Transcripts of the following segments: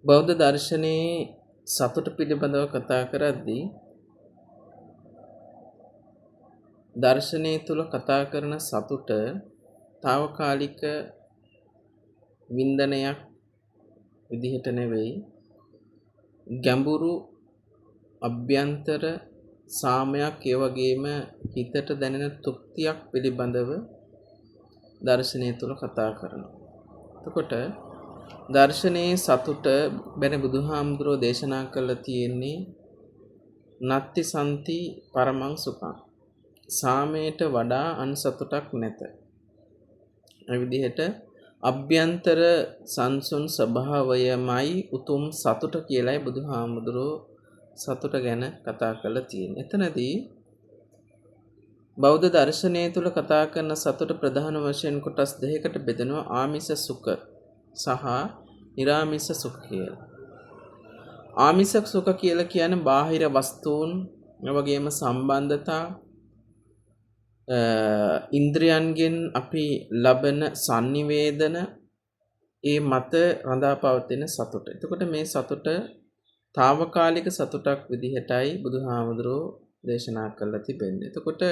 බෞද්ධ දර්ශනයේ සතුට පිළිබඳව කතා කරද්දී දර්ශනය තුළ කතා කරන සතුට తాවකාලික වින්දනයක් විදිහට නෙවෙයි, ගැඹුරු අභ්‍යන්තර සාමයක්, ඒ වගේම හිතට දැනෙන තෘප්තියක් පිළිබඳව දර්ශනය තුළ කතා කරනවා. එතකොට දර්ශනයේ සතුට ගැන බුදුහාමුදුරෝ දේශනා කළා තියෙන්නේ නත්ති සන්ති පරමං සුඛං. සාමයට වඩා අන් සතුටක් නැත. ඒ විදිහට අභ්‍යන්තර සංසුන් ස්වභාවයමයි උතුම් සතුට කියලායි බුදුහාමුදුරෝ සතුට ගැන කතා කරලා තියෙන්නේ. එතනදී බෞද්ධ දර්ශනය තුල කතා කරන සතුට ප්‍රධාන වශයෙන් කොටස් දෙකකට බෙදෙනවා. ආමිෂ සුඛ සහ නිරාමිෂ සුඛ කියලා. ආමිෂ සුඛ කියලා කියන්නේ බාහිර වස්තුන්, ඒ වගේම සම්බන්ධතා, ඉන්ද්‍රයන්ගෙන් අපි ලබන sannivedana, ඒ මත රඳා පවතින සතුට. එතකොට මේ සතුට తాවකාලික සතුටක් විදිහටයි බුදුහාමුදුරෝ දේශනා කරලා තිබෙන්නේ. එතකොට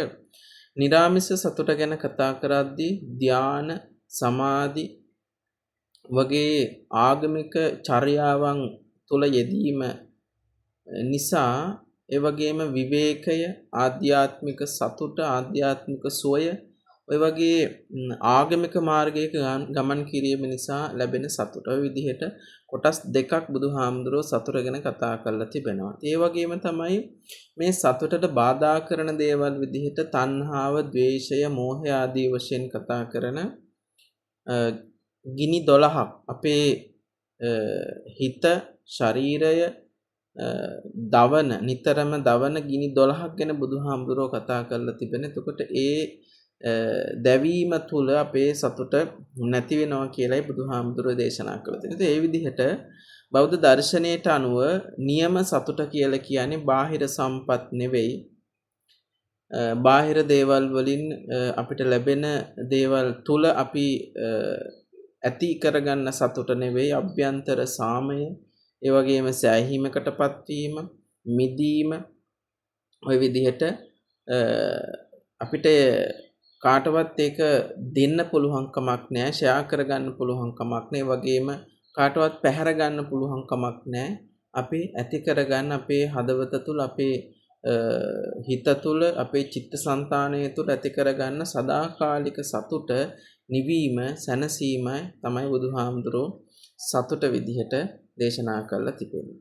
නිරාමිෂ සතුට ගැන කතා කරද්දී ධාන, සමාධි වගේ ආගමික චර්යාවන් තුල යෙදීම නිසා, ඒ වගේම විවේකය, ආධ්‍යාත්මික සතුට, ආධ්‍යාත්මික සුවය, ඔය වගේ ආගමික මාර්ගයක ගමන් කිරීම නිසා ලැබෙන සතුට. ඔය විදිහට කොටස් දෙකක් බුදුහාමුදුරෝ සතුට ගැන කතා කරලා තිබෙනවා. ඒ වගේම තමයි මේ සතුටට බාධා කරන දේවල් විදිහට තණ්හාව, ද්වේෂය, මෝහය ආදී වශයෙන් කතා කරන ගිනි 12ක් අපේ හිත, ශරීරය දවන, නිතරම දවන ගිනි 12ක් ගැන බුදුහාමුදුරෝ කතා කරලා තිබෙන. එතකොට ඒ දැවීම තුල අපේ සතුට නැති වෙනවා කියලායි බුදුහාමුදුරෝ දේශනා කළා තියෙනවා. ඒ විදිහට බෞද්ධ දර්ශනයට අනුව නියම සතුට කියලා කියන්නේ බාහිර සම්පත් නෙවෙයි, බාහිර දේවල් වලින් අපිට ලැබෙන දේවල් තුල අපි ඇති කරගන්න සතුට නෙවෙයි, අභ්‍යන්තර සාමය, ඒ වගේම සෑහීමකටපත් වීම, මිදීම. ওই විදිහට අපිට කාටවත් ඒක දෙන්න පුළුවන් කමක් නැහැ, ෂෙයා කරගන්න පුළුවන් කමක් නැහැ, වගේම කාටවත් පැහැර ගන්න පුළුවන් කමක් නැහැ. අපි ඇති කරගන්න අපේ හදවත තුල, අපේ හිත තුල, අපේ චිත්තසංතානය තුල ඇති කරගන්න සදාකාලික සතුට, නිවීම, සැනසීම තමයි බුදුහාමුදුරෝ සතුට විදිහට දේශනා කරලා තිබෙන්නේ.